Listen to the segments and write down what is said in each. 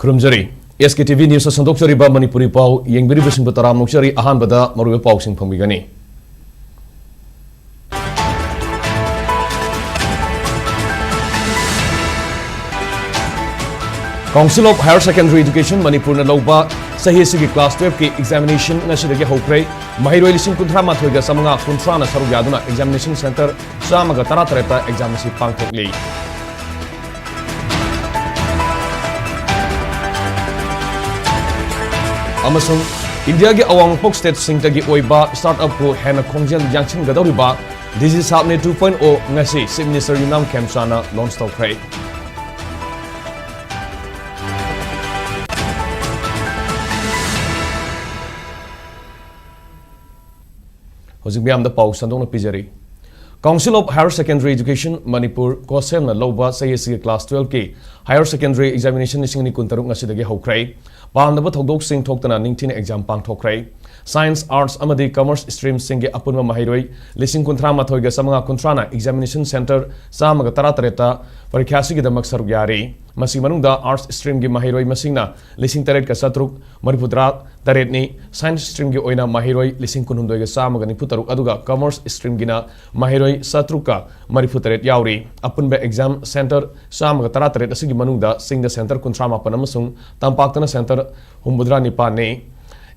Khurumjari SKTV News Sandokchari ba Manipuri pau yengbiribasing bataram nokchari ahanbada maruwe pausing phangmigani. Council of Higher Secondary Education Manipur na lauba sahi sigi class 12 ki examination ngasidagi hokre mahiroi lising kunthra mathoiga samanga kunthra na saru yaduna examination center samaga taratareta examination pangthokli. Amasung India gi awangpok state singtagi oiba startup ko hena khongjel yangchin gadoriba Disease Hubne 2.0 ngasi Chief Minister Yunam Kemsana launch tawkhre. Hozigbiam da pau sandong na pijari. Council of Higher Secondary Education Manipur Kosem na loba sayesi class 12 ki Higher Secondary Examination nising ni kuntaruk ngasidagi hokre. Paanaba thodok sing thoktana ningtin exam pang thokre. Science, Arts, amadi Commerce stream singe apunma mahiroi lising kunthra mathoiga samanga kuntrana examination center samaga taratareta parikhyasi gi damak saruk yari. Masi manungda Arts stream gi mahiroi masingna lising taret ka satruk maripudra taretni Science stream gi oina mahiroi lising kunhumdoi ga samaga niputaruk aduga Commerce stream gina mahiroi satruka mariputaret yauri. Apunba exam center samaga tarataret asigi manungda singda center kunthra mapan amasung tampaktana center humbudra nipane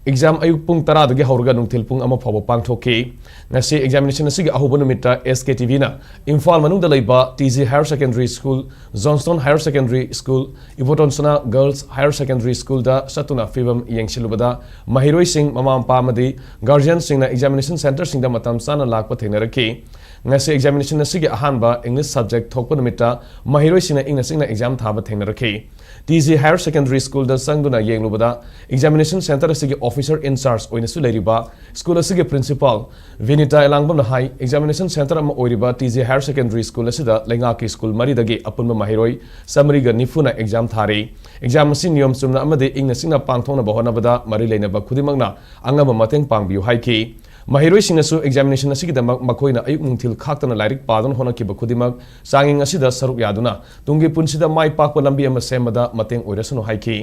exam ayuk pung tara dagi haurga nungtil pung ama phaba pangthoki ngasi examination asigi ahoba numita SKTV na Imphal manungda leiba TZ Higher Secondary School, Johnston Higher Secondary School, Ibotonsona Girls Higher Secondary School da satuna fibam yengsilubada mahiroi sing mama ampa amadi guardian sing na examination center sing da matam sana lakpa thenaraki ngasi examination asigi ahanba English subject thokpa numita mahiroi sing na exam thaba thenaraki. TZ Higher Secondary School da sangduna yenglubada examination center asigi officer in charge oina su leiriba school asigi principal Vinita Elangbam na hai examination center ama oiriba TZ Higher Secondary School asida lenga ki school mari dagi apunma mahiroi samriga nifuna exam thari exam asi niyom sumna amade ingna singna pangthona bahona bada mari leina ba khudimangna angaba mateng pangbiu haiki mahiroi singnasu examination asigi damak makoina ayuk nungthil khaktana lairik padon hona ki bakhudimak sanging asida saruk yaduna tungi punsida mai pakpa lambi ama semada mateng oirasano haiki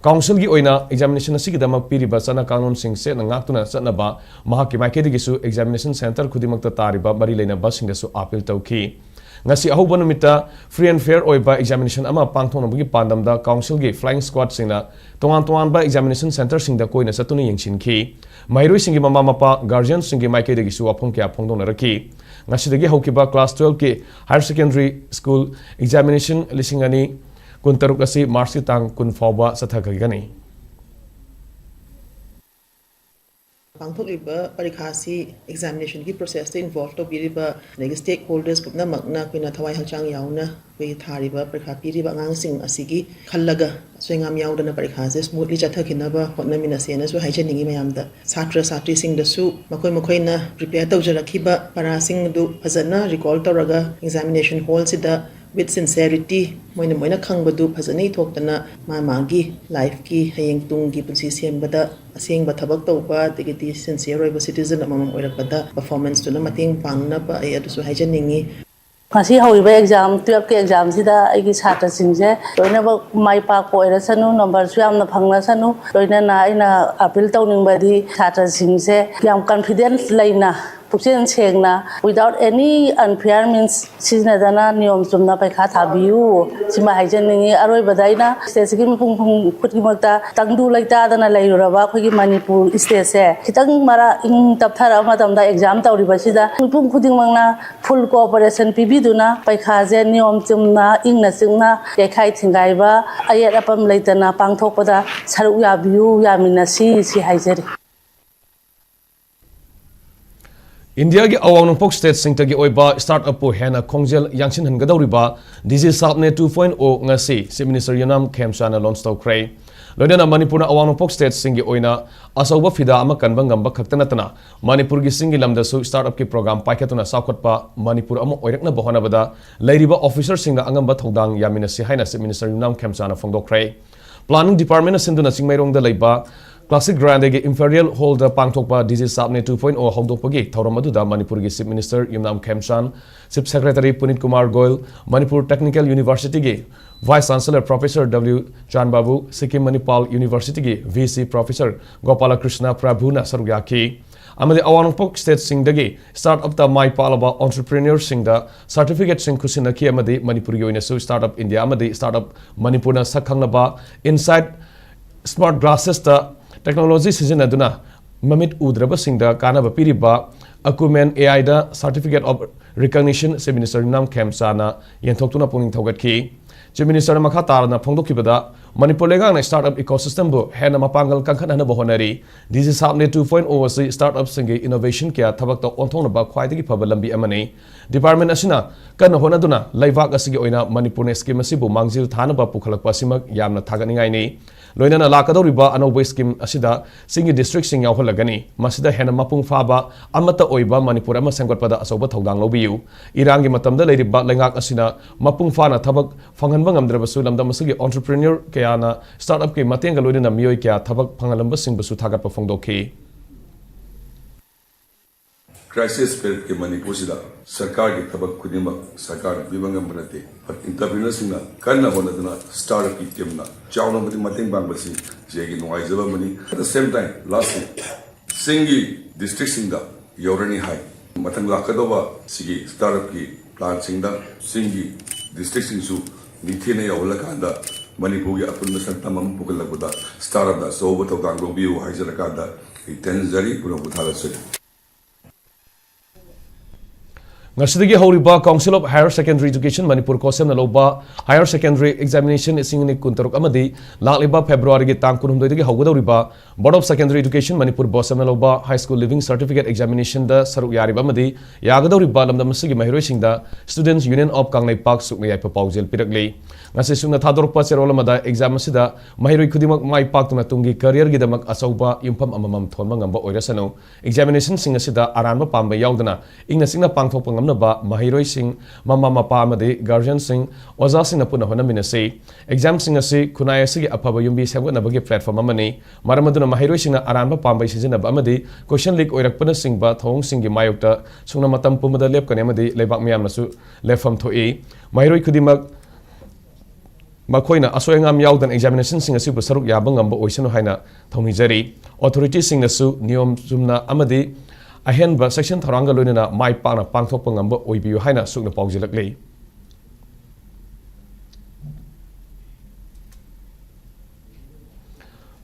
council gi oina examination asigi damak piriba sana kanon sing se na ngaktuna sanaba mahaki maikedi gisu examination center khudimakta tariba mari leina basing dasu appeal tawki ngasi ahoba numita free and fair oiba examination ama pangthona bugi pandamda council gi flying squad singna tongan ba examination center singda koina satuni yengshinki mahiroi singi mama mapa guardian singi maikedi gisu apong kya phongdona raki ngasi dagi hokiba class 12 ki higher secondary school examination lisingani kuntaruk asi marsi tang kun fawba sathakagani Pangthokliba parikha examination ki process involved to biriba negi stakeholders kupna magna kuina thawai halchang yauna koi thariba parikha biriba ngang sing asigi khallaga swengam yaudana parikha smoothly chathakinaba hotnamina sena su haicheningi mayamda satra satri sing da su makoi na prepare tawjarakhiba para sing du phajana recall tawraga examination hall sida with sincerity moina khangbadu phajani thoktana magi life ki hayeng tung gi punsi sembada aseng ba thabak tawba tigiti sincere oiba citizen amam oirakpada performance tuna mating pangna ba ai adu su haijaningi ngasi hoiba exam 12 ke exam sida aigi chhatra singje loina ba mai pa ko era sanu number su yamna phangna sanu loina na ina appeal tawningbadi chhatra singje yam confidence laina Puksian sengna without any unfair means siznadana niyom sumna paikha thabiu sima haijaningi aroi badaina stage gi pung khutgimakta tangdu laita dana lairuraba khogi Manipur state se khitang mara ing tapthara matamda exam tawriba sida pung khudingmangna full cooperation pibiduna paikha je niyom sumna ingna singna kekhai thingaiba ayat apam laitana pangthokpada saruk yabiu yamina si haijari India gi awangpok state singtagi oiba startup po hena khongjel yangchin hangadoriba Disease Hubne 2.0 ngasi Chief Minister Yunam Kemsana launch tawkhre loidana Manipur awangpok state singi oina asauba fida ama kanbangamba khaktanatana Manipur gi singi lamda su startup ki program paikatuna sakhotpa Manipur ama oirakna bahona bada leiriba officer singa angamba thodang yamina si haina Chief Minister Yunam Kemsana phongdokkhre planning department sinduna singmairong da leiba Classic Grand Ege Imperial Hall da Pangthokpa Disease Sabne 2.0 Hongdokpagi Thauram aduda Manipur gi Chief Minister Yumnam Khemchan, Chief Secretary Punit Kumar Goyal, Manipur Technical University gi Vice Chancellor Professor W. Chanbabu, Sikkim Manipal University gi VC Professor Gopala Krishna Prabhuna Sarugyaki. Amadi Awanpok State Singdagi Startup da Mai Palaba Entrepreneur Singda Certificate Sing Kusinaki Amadi Manipur Yoinasu Startup India Amadi Startup Manipurna Sakhangnaba Inside Smart Glasses da Technology Sizinaduna Mamit Udraba Singda Kanaba Piriba Akumen AI da Certificate of Recognition Se Minister Nam Khemsana Yentoktuna Puning Thogatki Chief Minister Makhatarna Pongdokibada Manipur Legang Startup Ecosystem Bu Hena Mapangal Kankhana Bohonari This is Sabne 2.0 si Startup Singi Innovation Kya Thabakta Ontona Ba Khwaidagi Phaba Lambi Amani Department Asina Kana Honaduna Laivak Asigi Oina Manipur ne scheme asibu Mangzil Thanaba Pukhalakpa Simak Yamna Thaganingai ni Loinana Lakadoriba Anoba scheme Asida Singi District Sing Yawholagani Masida Hena Mapung Faba Amata Oiba Manipur Ama Sangotpada Asoba Thodang Lobiu Irangi Matamda Ladiba Lengak Asina Mapung Fana Thabak Fanganbangam Drabasu Lamda Masigi Entrepreneur Kayana Startup Ki Matenga Loinana Miyoi Kya Thabak Pangalamba Sing Basu Thagat Pafongdoki Crisis period के मणिपुर सिदा सरकार की तबक खुदिमा सरकार विभागम बनते पर entrepreneur सिंगना करना होना startup की टीम ना चावना मती मतेंग बांगबसी जेगी नुआइजबा money at the same time last singi district singda yorani hai matang lakadoba sigi startup की प्लान सिंगदा singi district singsu निथेने यावलकांदा मणिपुर की अपुन संतमम पुगलबदा स्टार्टअप दा सोबो तोगांगो बिउ हाइजरकादा इटेंजरी पुनो बुथालसे Ngasidagi Horiba Council of Higher Secondary Education Manipur Kosem Naloba Higher Secondary Examination Singini Kuntaruk Amadi Laliba February gi Tang Kunumdagi Haugadoriba Board of Secondary Education Manipur Bosem Naloba High School Living Certificate Examination da Saruk Yariba Amadi Yagadoriba Lamdamasigi Mahiro Singda Students Union of Kanglai Park Sukmay Proposal Pirakli Ngasi Sungna Thadorpa Cherolamada Exam Sida Mahiro Kudimak Mai Park Tunatungi Career Gidamak Asauba Impam Amam Thonmangamba Oirasano Examination Singasida Aranba Pamba Yaudana Ingna Singna Pangthopang Ba Mahiroi Singh Mama Mapa Amadi Guardian Singh Oza Singh Puna Honaminasi Exam Singh Asi Kunaya Sigi Apaba Yumbi Saganabagi platform Amani Maramaduna Mahiroi Singh Aramba Pamba Season of Amadi Question League Oirakpuna Singh Ba Thong Singh Mayokta Sunamatam Pumada Lep Kanemadi Lebak Miamasu Lefam Toi Mahiroi Kudimak Makoina Asoyangam Yaudan examination Singh Asi Busaruk Yabangamba Oisano Haina Thomizari Authority Singh Asu Niom Zumna Amadi Ahenba section Tharanga Lunina Mai Pana Pangthopangamba Oibiu Haina Sukna Pauzilakli.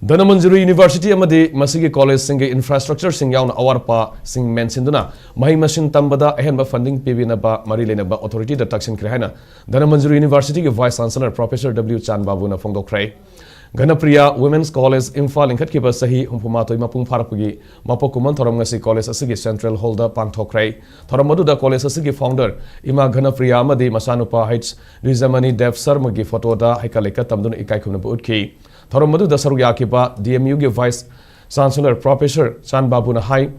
Danamanjuri University Amadi Masigi College Singi Infrastructure Sing Yauna Awarpa Sing Mensinduna Mahi Machine Tambada Ahenba Funding Pibinaba Marilenaba Authority the Taxin Krihana Danamanjuri University Vice Chancellor Professor W. Chanbabuna Fongdokrai Ganapriya Women's College Imphal Inkatkiba Sahi Humpumatoi Mapung Parapugi Mapokuman Thoramasi College Asigi Central Holder Pangthokrai Thoramadu College Asigi Founder Ima Ganapriya Amadi Masanupa Heights Rizamani Dev Sarmagi Photoda Haikaleka Tamdun Ikaikumna Utki Thoramadu Saruyakiba DMU gi Vice Chancellor Professor Chanbabuna Hai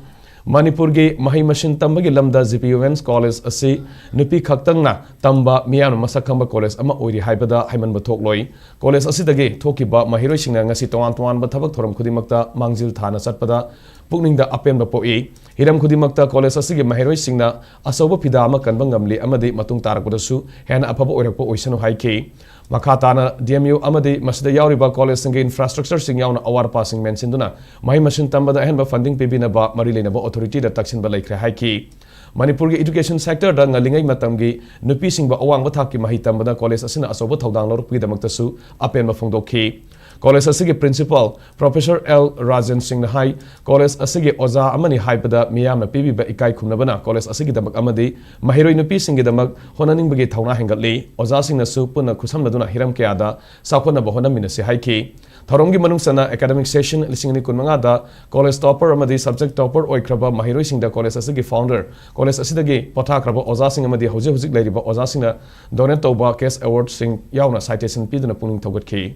Manipur gi Mahi Machine Tambagi Lamda GP Women's College Asi Nupi Khaktangna Tamba Miyan Masakamba College Ama Oiri Haibada Haiman Bathokloi College Asidagi Thokiba Mahiroi Singna ngasi Tongan Bathabak Thoram Khudimakta Mangzil Thana Satpada Pukningda Apem Poi Hiram Khudimakta College Asigi Mahiroi Singna Asoba Pidama Kanbangamli Amadi Matung Tarakpodasu Hena Apaba Oirakpo Oisano Haiki Makhatana DMU Amadi Masida Yauriba College Singi Infrastructure Sing Yauna Awar Passing Mensinduna Mahi Machine Tambada Henba Funding Pibinaba Marilenaba Authority da Taksin Balaikre Haiki Manipur gi education sector da ngalingai matamgi nupi singba awangba thakki mahi tambada college asina asoba thodang lorpgi damaktasu apen mafongdokhi College asigi principal Professor L. Rajan Singh Hai College asigi oza amani haibada miyamna pibiba ikai khumnabana College asigi damak amadi mahiroi nupi singi damak honaning bagi thauna hengatli oza singna su puna khusamladuna hiram kyada sakona bahona minase haiki Tharomgi manungsana academic session lisingni kunmanga da college topper amadi subject topper oikraba mahiroi singda college asigi founder college asidagi pothakraba oza sing amadi hoje hozik lairiba oza singna donate toba case award sing yauna citation piduna puning thogatki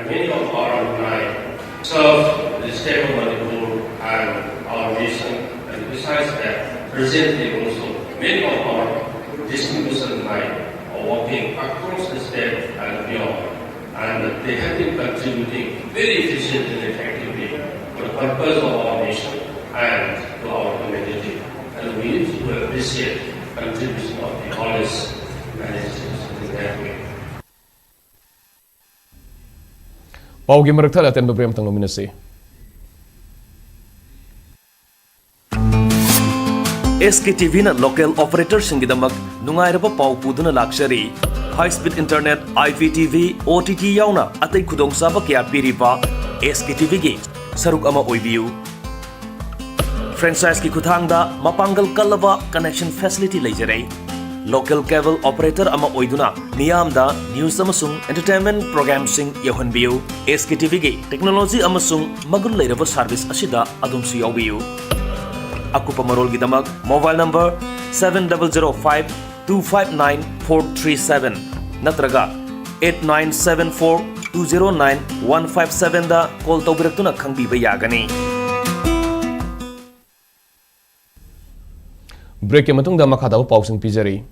Many of our alumni serve the state of Manipur and our nation, and besides that, presently also many of our distinguished alumni are working across the state and beyond. and they have been contributing very efficiently and effectively for the purpose of our nation and to our community. And we need to appreciate the contribution of the college managers in that way. Paugi marakthal aten babrem tang nominasi. SKTV na local operator singidamak nungairaba pau puduna lakshari high speed internet IPTV OTT yauna atai khudong saba kya piriba SKTV gi saruk ama oibiu franchise ki khuthangda mapangal kalaba connection facility leijare local cable operator ama oiduna niyamda news amasung entertainment program sing yahonbiu SKTV gi technology amasung magun leiraba service asida adumsi yawiu Akupa Marol Gidamak, mobile number 7005-259-437, Natraga 8974-209-157 da call taubirakuna khangbiba yagani. Break ke matung da makhada pausing pijari.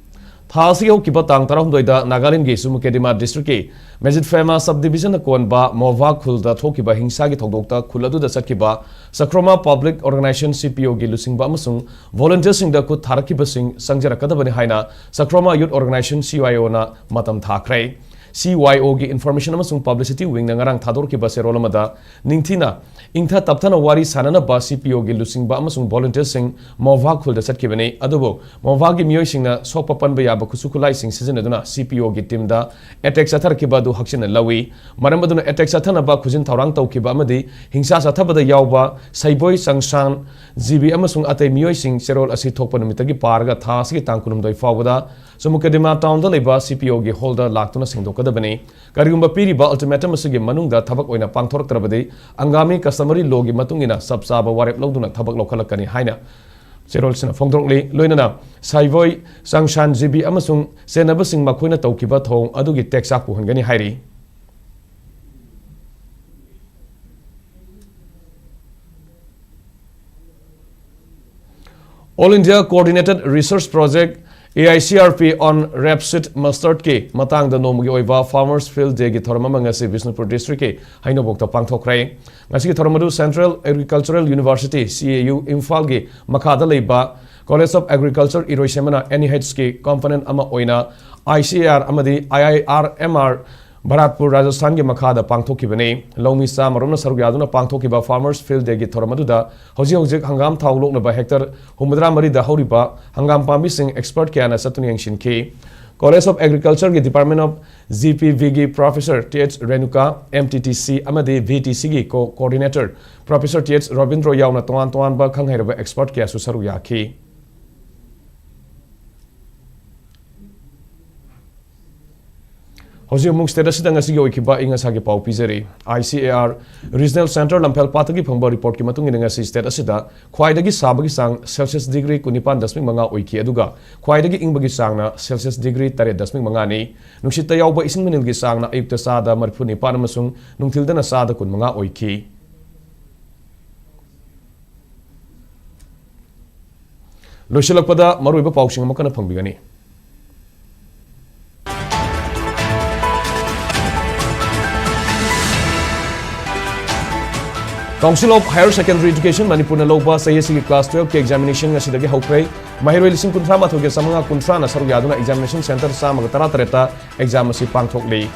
Thasi ho kiba tang tarahum doida Nagaland ge Sumukedima district ke Majid Fema subdivision na konba Mova khulda thokiba hingsa gi thogdokta khuladu da satkiba Chakhroma public organization CPO gi lusingba amasung volunteers sing da ku tharakiba sing sangjarakadabani haina Chakhroma Youth organization CYO na matam thakrai CYO gi information amasung publicity wing na ngarang thador ki base rolamada ningthina ingtha tapthana wari sanana ba CPO gi lusingba amasung volunteers sing Mova khulda satkibani adubo Mova gi miyoi singna sokpapan ba yaba kusukulai sing season aduna CPO gi team da attack sathar ki ba du hakchina lawi maram aduna attack sathana ba khujin thawrang tawki ba amadi hingsa sathabada yawba saiboi sangsan GB amasung atay miyoi sing serol asi thokpa numitagi parga thas gi tangkunum doi fawada Sumukadima town da leba CPO gi holder laktuna singdokadabani karigumba piriba ultimatum asigi manungda thabak oina pangthoroktrabadi angami customary law gi matungina sabsaba warep lawduna thabak lokhalakani haina Serol sina fongdrongli loinana saivoi sangshan GB amasung senabasing makhoina tawkiba thong adugi texak puhangani hairi All India Coordinated Research Project AICRP on Rapeseed Mustard ke matang da nomgi oiba Farmers Field Day gi thorama ngasi Bishnupur district ke hainobokta pangthokrai ngasi gi thormadu Central Agricultural University CAU Imphal gi makhada leiba College of Agriculture Iroisemana NEH ke component ama oina ICAR amadi IIRMR Bharatpur Rajasthan ge makhada pangthokibane Lomi sa maromna sarugya duna pangthokiba Farmers Field Day gi thoramaduda hojik hangam thawlokna ba hector humdra mari da horiba hangam pambi sing expert kya na satuni yangshin ke College of Agriculture ge Department of GPV gi Professor TH Renuka MTTC amadi VTC gi coordinator Professor TH Robindro yauna toan ba khanghairaba expert kya su sarugya ki Hoji mung status da ngasi gi ba inga sagi pau pizeri ICAR Regional Center Lampel Patagi phangba report ki matung ina ngasi status da khwaidagi sabagi sang Celsius degree 9.5 oiki aduga khwaidagi ingbagi sang na Celsius degree 8.5 ni nungsita yawba ising minil gi sang na ayukta sa da marphuni pan amasung nungthilda na sa da 15 oiki losilakpada maruiba pausing makana phangbigani Council of Higher Secondary Education Manipur na loba sa CSE class 12 ke examination nga sidagi hawkray mahiroi lising kuntra mathuge sa mga kuntra na sarugyado na examination center sa mga tara-tareta exam si pangthokli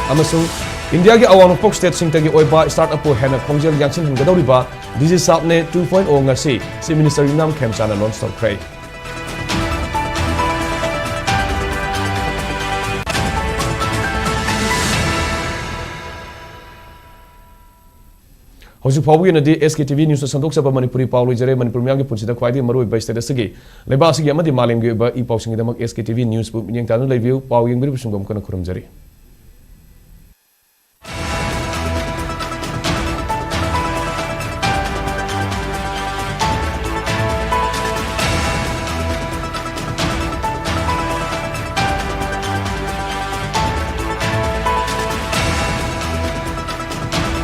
amasung India ge awang pok state sing tagi oiba startup po hena khongjel yangsin hinggadoriba Digi Sapne 2.0 nga si Minister Nam Khemsana non-stop kray Hoji Pawgi na di SKTV News Sandok sa Manipuri Paulo Jere Manipur Myang punsi da khwaidi maru ba state sagi leba sagi amadi malim ge ba I pawsing da mak SKTV News bu nyang tanu live view Pawgi ngri busungam kana khurum jari